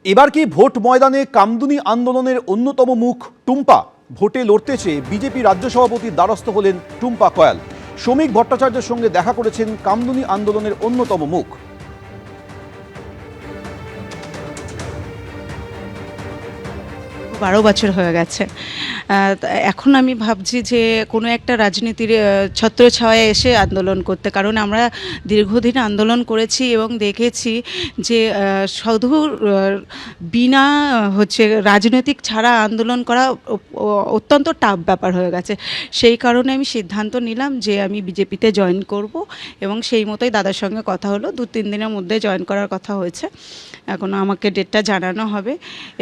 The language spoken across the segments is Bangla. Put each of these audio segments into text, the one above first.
এবার কি ভোট ময়দানে কামদুনি আন্দোলনের অন্যতম মুখ টুম্পা? ভোটে লড়তে চেয়ে বিজেপি রাজ্য সভাপতির দ্বারস্থ হলেন টুম্পা কয়াল। শ্রমিক ভট্টাচার্যের সঙ্গে দেখা করেছেন কামদুনি আন্দোলনের অন্যতম মুখ। 12 বছর হয়ে গেছে। এখন আমি ভাবছি যে কোনো একটা রাজনীতির ছত্রছায়ায় এসে আন্দোলন করতে, কারণ আমরা দীর্ঘদিন আন্দোলন করেছি এবং দেখেছি যে শুধু বিনা রাজনৈতিক ছাড়া আন্দোলন করা অত্যন্ত টাফ ব্যাপার হয়ে গেছে। সেই কারণে আমি সিদ্ধান্ত নিলাম যে আমি বিজেপিতে জয়েন করব এবং সেই মতোই দাদার সঙ্গে কথা হলো। 2-3 দিনের মধ্যে জয়েন করার কথা হয়েছে, এখনও আমাকে ডেটটা জানানো হবে।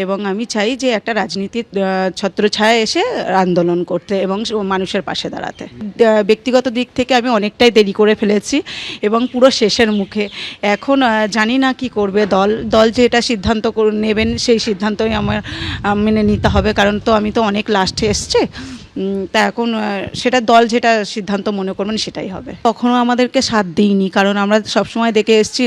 এবং আমি চাই যে একটা রাজনীতির ছত্রছায়ায় এসে আন্দোলন করতে এবং মানুষের পাশে দাঁড়াতে। ব্যক্তিগত দিক থেকে আমি অনেকটাই দেরি করে ফেলেছি এবং পুরো শেষের মুখে। এখন জানি না কি করবে দল যেটা সিদ্ধান্ত নেবেন সেই সিদ্ধান্তই আমার মেনে নিতে হবে, কারণ আমি তো অনেক লাস্টে এসছে। তা এখন সেটা দল যেটা সিদ্ধান্ত মনে করবেন সেটাই হবে। কখনো আমাদেরকে সাথ দিইনি, কারণ আমরা সবসময় দেখে এসেছি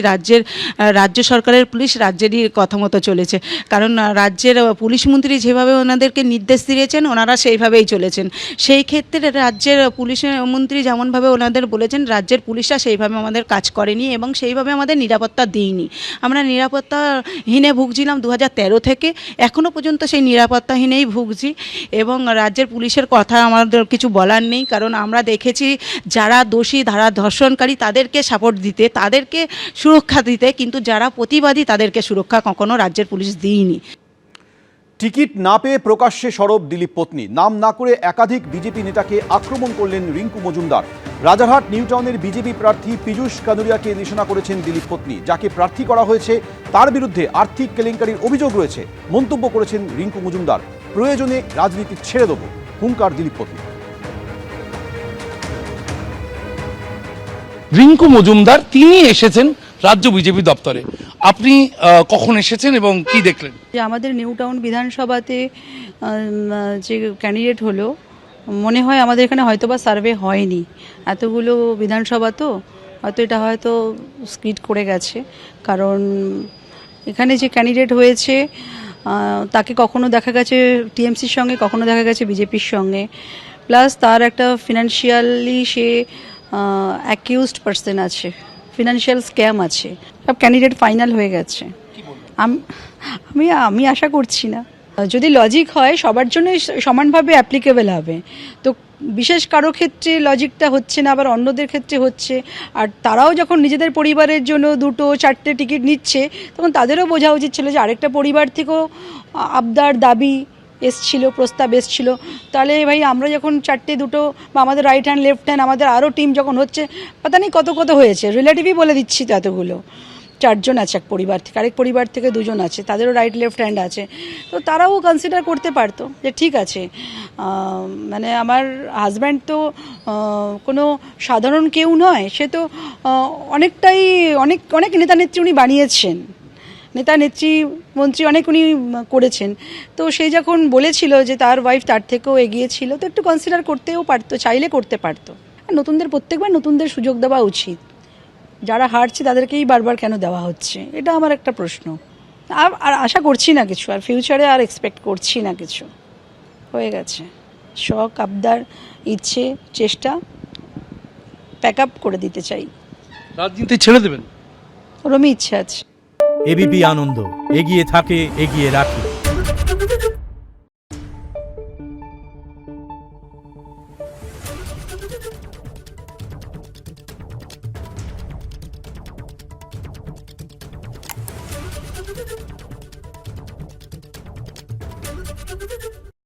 রাজ্য সরকারের পুলিশ রাজ্যেরই কথা মতো চলেছে, কারণ রাজ্যের পুলিশ মন্ত্রী যেভাবে ওনাদেরকে নির্দেশ দিয়েছেন ওনারা সেইভাবেই চলেছেন। সেই ক্ষেত্রে রাজ্যের পুলিশ মন্ত্রী যেমনভাবে ওনাদের বলেছেন, রাজ্যের পুলিশরা সেইভাবে আমাদের কাজ করেনি এবং সেইভাবে আমাদের নিরাপত্তা দিইনি। আমরা নিরাপত্তাহীনে ভুগছিলাম 2013 থেকে, এখনও পর্যন্ত সেই নিরাপত্তাহীনেই ভুগছি। এবং রাজ্যের পুলিশের কথা আমাদের কিছু বলার নেই, কারণ আমরা দেখেছি যারা দোষী, যারা ধর্ষণকারী তাদেরকে সাপোর্ট দিতে, তাদেরকে সুরক্ষা দিতে, কিন্তু যারা প্রতিবাদী তাদেরকে সুরক্ষা কখনো রাজ্যের পুলিশ দিইনি। টিকিট না পেয়ে প্রকাশ্যে সরব দিলীপ পত্নী। নাম না করে একাধিক বিজেপি নেতাকে আক্রমণ করলেন রিঙ্কু মজুমদার। রাজারহাট নিউ টাউনের বিজেপি প্রার্থী পীযূষ কানুরিয়াকে নিশানা করেছেন দিলীপ পত্নী। যাকে প্রার্থী করা হয়েছে তার বিরুদ্ধে আর্থিক কেলেঙ্কারির অভিযোগ রয়েছে। মন্তব্য করেছেন রিঙ্কু মজুমদার, প্রয়োজনে রাজনীতি ছেড়ে দেব, হুঙ্কার দিলীপ পত্নী। রিঙ্কু মজুমদার তিনি এসেছেন রাজ্য বিজেপি দপ্তরে। আপনি কখন এসেছেন এবং কি দেখলেন? যে আমাদের নিউ টাউন বিধানসভাতে যে ক্যান্ডিডেট হলো, মনে হয় আমাদের এখানে হয়তোবা সার্ভে হয়নি। এতগুলো বিধানসভা তো হয়তো এটা হয়তো স্কিড করে গেছে, কারণ এখানে যে ক্যান্ডিডেট হয়েছে তাকে কখনো দেখা গেছে টিএমসির সঙ্গে, কখনো দেখা গেছে বিজেপির সঙ্গে, প্লাস তার একটা ফিনান্সিয়ালি সে অ্যাকিউজড পার্সন আছে, ফিনান্সিয়াল স্ক্যাম আছে। সব ক্যান্ডিডেট ফাইনাল হয়ে গেছে। আমি আশা করছি না, যদি লজিক হয় সবার জন্যই সমানভাবে অ্যাপ্লিকেবল হবে। তো বিশেষ কারো ক্ষেত্রে লজিকটা হচ্ছে না, আবার অন্যদের ক্ষেত্রে হচ্ছে। আর তারাও যখন নিজেদের পরিবারের জন্য 2-4টে টিকিট নিচ্ছে, তখন তাদেরও বোঝা উচিত ছিল যে আরেকটা পরিবার থেকেও আবদার দাবি এসছিল, প্রস্তাব এসছিল। তাহলে ভাই আমরা যখন 2 বা আমাদের রাইট হ্যান্ড লেফট হ্যান্ড আমাদের আরও টিম যখন হচ্ছে, পাতা নেই কত হয়েছে, রিলেটিভই বলে দিচ্ছি তো এতগুলো। 4 জন আছে এক পরিবার থেকে, আরেক পরিবার থেকে 2 জন আছে, তাদেরও রাইট লেফট হ্যান্ড আছে। তো তারাও কনসিডার করতে পারতো যে ঠিক আছে, মানে আমার হাজব্যান্ড তো কোনো সাধারণ কেউ নয়, সে তো অনেক নেতা নেত্রী উনি বানিয়েছেন, নেতা নেত্রী মন্ত্রী অনেক উনি করেছেন। তো সেই যখন বলেছিল যে তার ওয়াইফ তার থেকেও এগিয়ে ছিল, তো একটু কনসিডার করতেও পারতো, চাইলে করতে পারতো। নতুনদের প্রত্যেকবার নতুনদের সুযোগ দেওয়া উচিত, যারা হারছে তাদেরকেই বারবার কেন দেওয়া হচ্ছে, এটা আমার একটা প্রশ্ন। আর আশা করছি না কিছু, আর ফিউচারে আর এক্সপেক্ট করছি না কিছু। হয়ে গেছে, শখ আবদার ইচ্ছে চেষ্টা প্যাক আপ করে দিতে চাই। রাজনীতি ছেড়ে দেবেন? ওরমই ইচ্ছে আছে। এবিপি আনন্দ, এগিয়ে থাকে, এগিয়ে রাখে।